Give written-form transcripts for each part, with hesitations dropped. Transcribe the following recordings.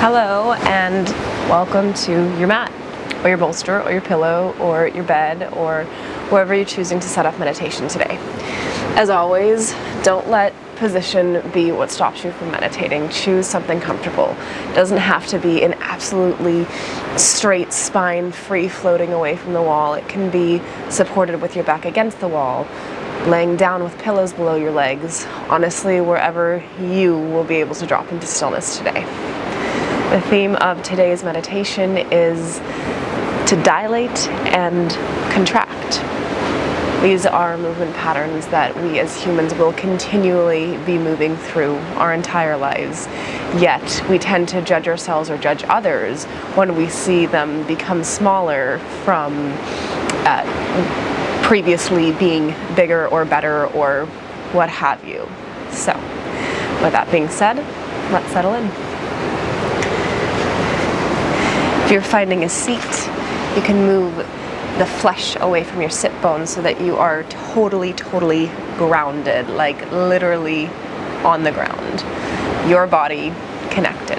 Hello and welcome to your mat or your bolster or your pillow or your bed or wherever you're choosing to set up meditation today. As always, don't let position be what stops you from meditating. Choose something comfortable. It doesn't have to be an absolutely straight spine, free floating away from the wall. It can be supported with your back against the wall, laying down with pillows below your legs. Honestly, wherever you will be able to drop into stillness today. The theme of today's meditation is to dilate and contract. These are movement patterns that we as humans will continually be moving through our entire lives. Yet we tend to judge ourselves or judge others when we see them become smaller from previously being bigger or better or what have you. So, with that being said, let's settle in. If you're finding a seat, you can move the flesh away from your sit bones so that you are totally grounded, like literally on the ground. Your body connected.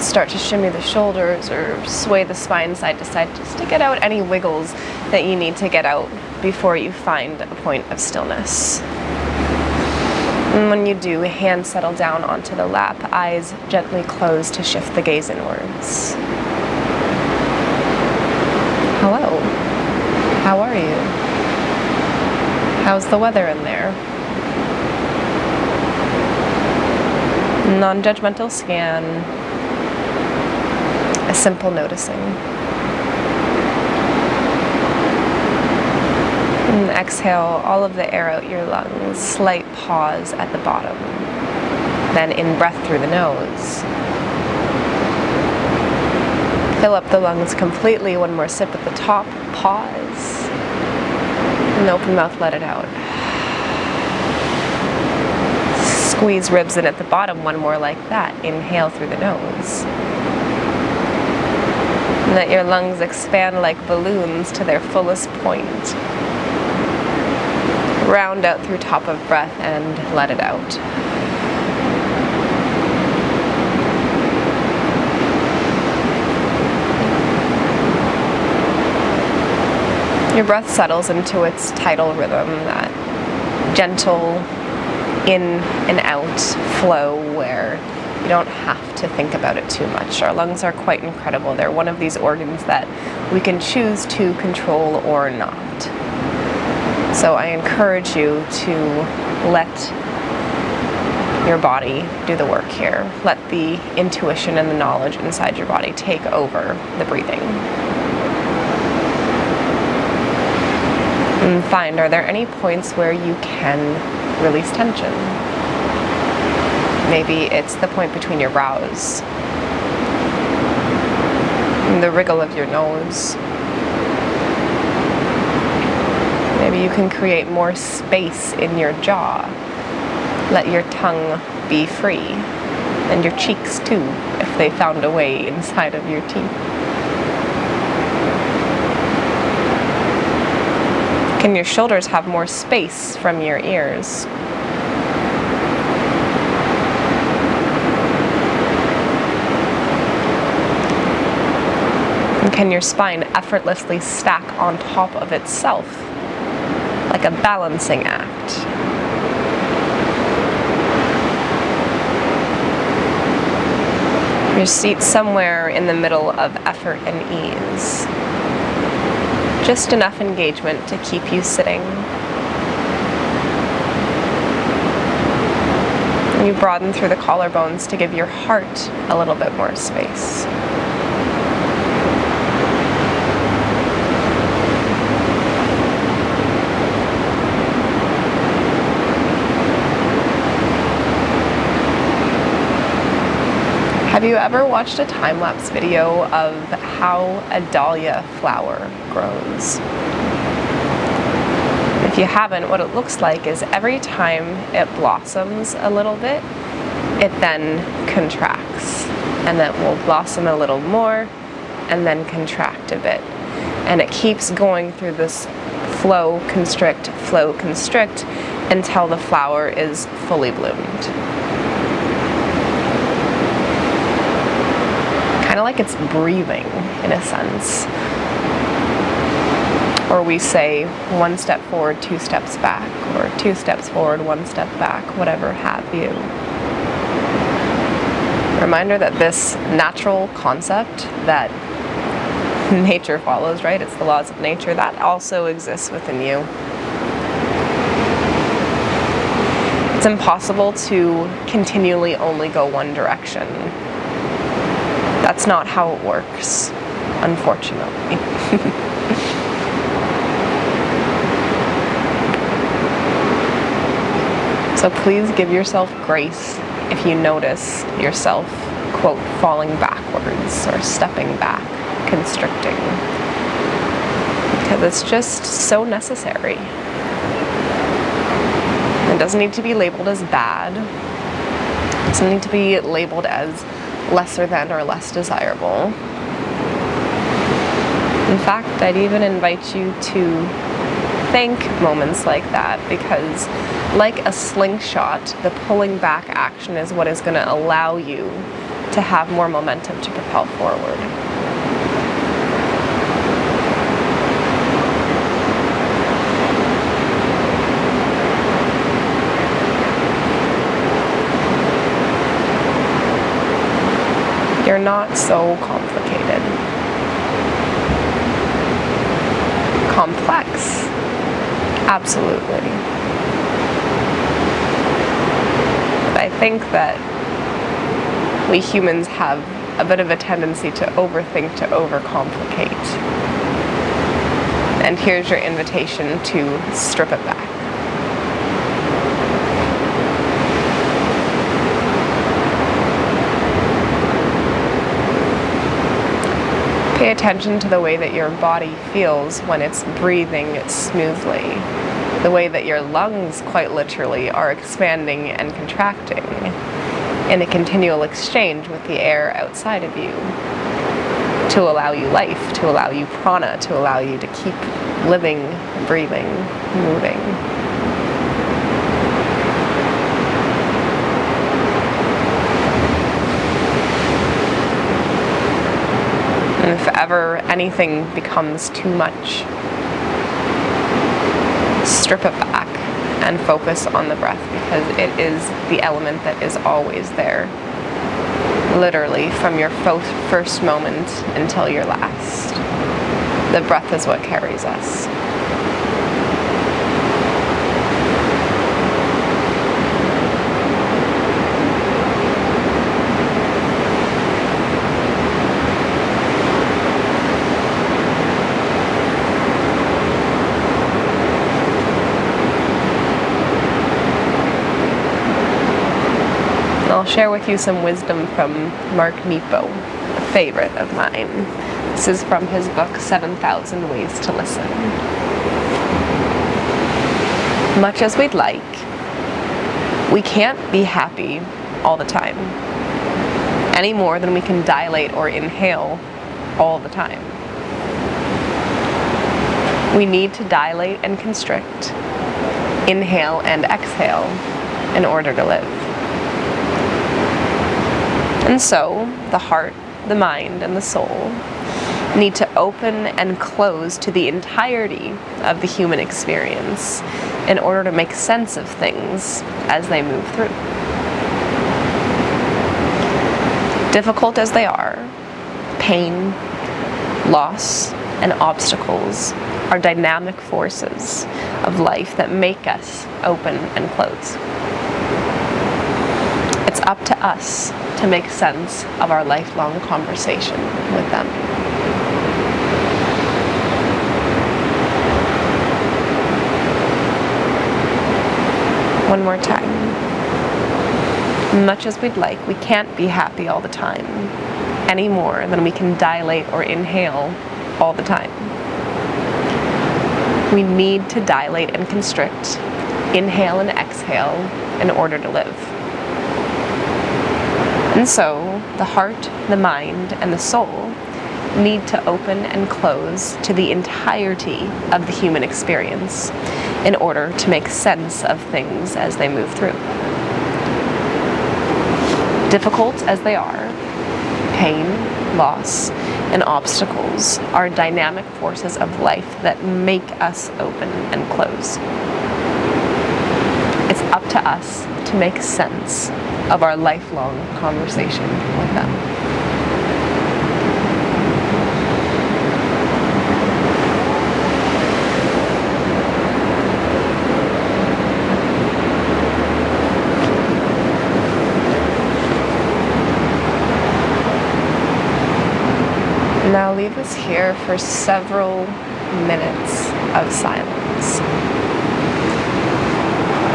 Start to shimmy the shoulders or sway the spine side to side just to get out any wiggles that you need to get out before you find a point of stillness. And when you do, hands settle down onto the lap, eyes gently close to shift the gaze inwards. Hello. How are you? How's the weather in there? Non-judgmental scan. A simple noticing. And exhale all of the air out your lungs. Slight pause at the bottom. Then in breath through the nose. Fill up the lungs completely. One more sip at the top. Pause. And open mouth, let it out. Squeeze ribs in at the bottom. One more like that. Inhale through the nose. And let your lungs expand like balloons to their fullest point. Round out through top of breath and let it out. Your breath settles into its tidal rhythm, that gentle in and out flow where you don't have to think about it too much. Our lungs are quite incredible. They're one of these organs that we can choose to control or not. So I encourage you to let your body do the work here. Let the intuition and the knowledge inside your body take over the breathing. And find, are there any points where you can release tension? Maybe it's the point between your brows, and the wriggle of your nose. Maybe you can create more space in your jaw. Let your tongue be free, and your cheeks too, if they found a way inside of your teeth. Can your shoulders have more space from your ears? And can your spine effortlessly stack on top of itself, like a balancing act? Your seat somewhere in the middle of effort and ease. Just enough engagement to keep you sitting. And you broaden through the collarbones to give your heart a little bit more space. Have you ever watched a time-lapse video of how a dahlia flower grows? If you haven't, what it looks like is every time it blossoms a little bit, it then contracts. And then will blossom a little more, and then contract a bit. And it keeps going through this flow, constrict, until the flower is fully bloomed. Kind of like it's breathing, in a sense. Or we say 1 step forward, 2 steps back, or 2 steps forward, 1 step back, whatever have you. Reminder that this natural concept that nature follows, right? It's the laws of nature, that also exists within you. It's impossible to continually only go one direction. That's not how it works, unfortunately. So please give yourself grace if you notice yourself, quote, falling backwards or stepping back, constricting. Because it's just so necessary. It doesn't need to be labeled as bad. It doesn't need to be labeled as lesser than or less desirable. In fact, I'd even invite you to thank moments like that, because like a slingshot, the pulling back action is what is going to allow you to have more momentum to propel forward. You're not so complicated. Complex, absolutely. But I think that we humans have a bit of a tendency to overthink, to overcomplicate. And here's your invitation to strip it back. Pay attention to the way that your body feels when it's breathing smoothly. The way that your lungs, quite literally, are expanding and contracting in a continual exchange with the air outside of you to allow you life, to allow you prana, to allow you to keep living, breathing, moving. And if ever anything becomes too much, strip it back and focus on the breath, because it is the element that is always there. Literally, from your first moment until your last. The breath is what carries us. I'll share with you some wisdom from Mark Nepo, a favorite of mine. This is from his book, 7,000 Ways to Listen. Much as we'd like, we can't be happy all the time, any more than we can dilate or inhale all the time. We need to dilate and constrict, inhale and exhale in order to live. And so, the heart, the mind, and the soul need to open and close to the entirety of the human experience in order to make sense of things as they move through. Difficult as they are, pain, loss, and obstacles are dynamic forces of life that make us open and close. It's up to us to make sense of our lifelong conversation with them. One more time. Much as we'd like, we can't be happy all the time, any more than we can dilate or inhale all the time. We need to dilate and constrict, inhale and exhale in order to live. And so, the heart, the mind, and the soul need to open and close to the entirety of the human experience in order to make sense of things as they move through. Difficult as they are, pain, loss, and obstacles are dynamic forces of life that make us open and close. It's up to us to make sense of our lifelong conversation with them. Now leave us here for several minutes of silence.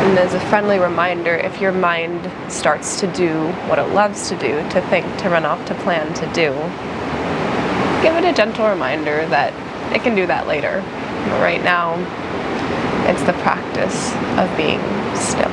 And as a friendly reminder, if your mind starts to do what it loves to do, to think, to run off, to plan, to do, give it a gentle reminder that it can do that later. But right now, it's the practice of being still.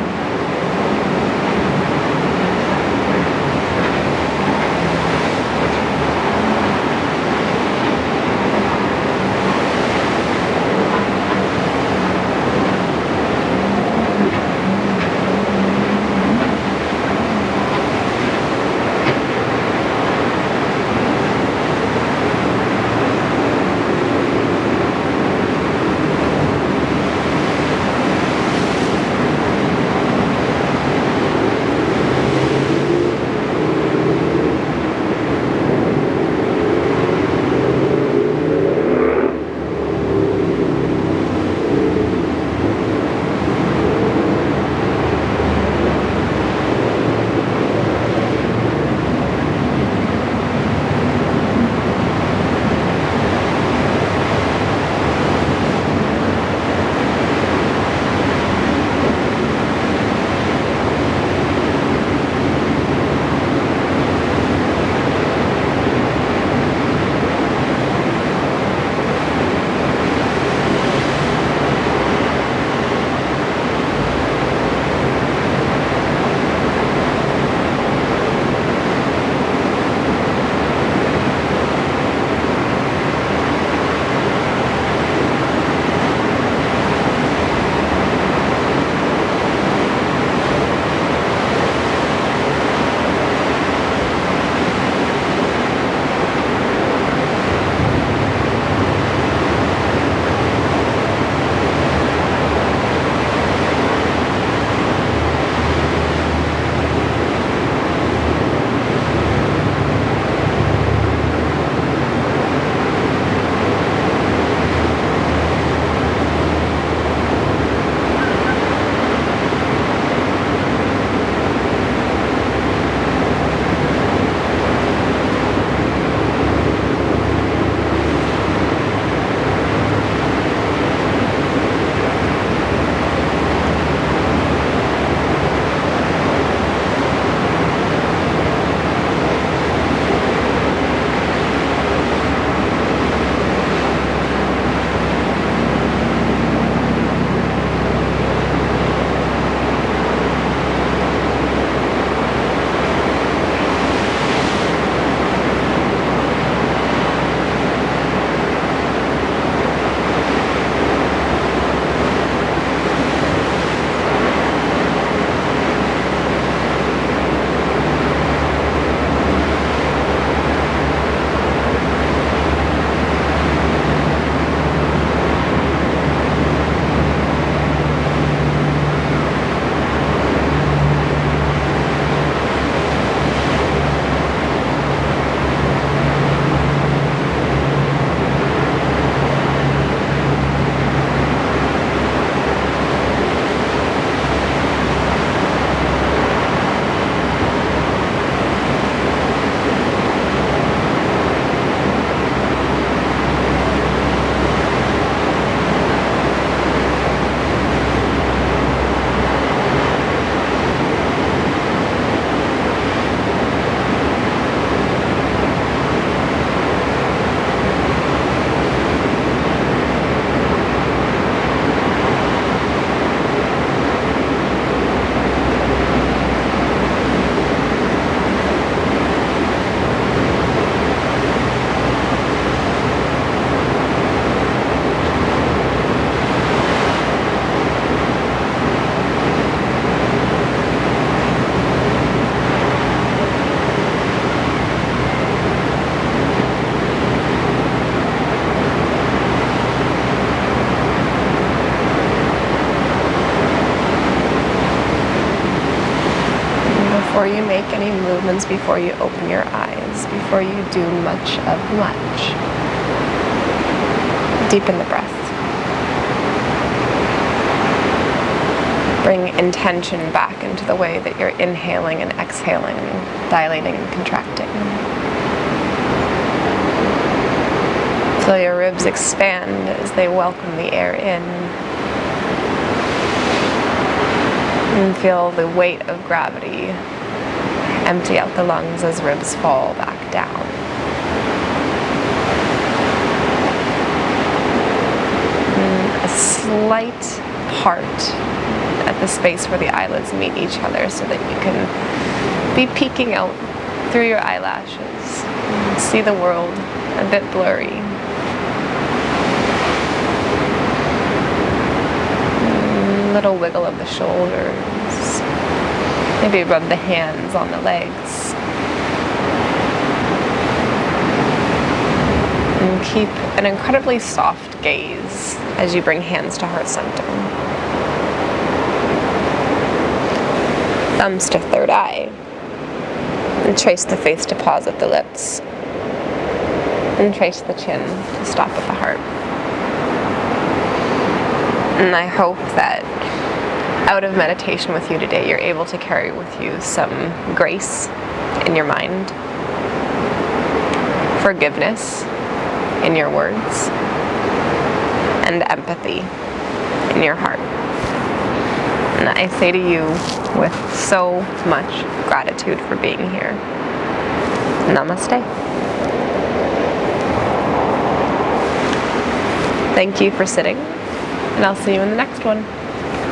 before you make any movements, before you open your eyes, before you do much of much. Deepen the breath. Bring intention back into the way that you're inhaling and exhaling, dilating and contracting. Feel your ribs expand as they welcome the air in. And feel the weight of gravity empty out the lungs as ribs fall back down. And a slight part at the space where the eyelids meet each other so that you can be peeking out through your eyelashes and see the world a bit blurry. Little wiggle of the shoulders. Maybe rub the hands on the legs. And keep an incredibly soft gaze as you bring hands to heart center. Thumbs to third eye. And trace the face to pause at the lips. And trace the chin to stop at the heart. And I hope that out of meditation with you today, you're able to carry with you some grace in your mind, forgiveness in your words, and empathy in your heart. And I say to you with so much gratitude for being here, namaste. Thank you for sitting, and I'll see you in the next one.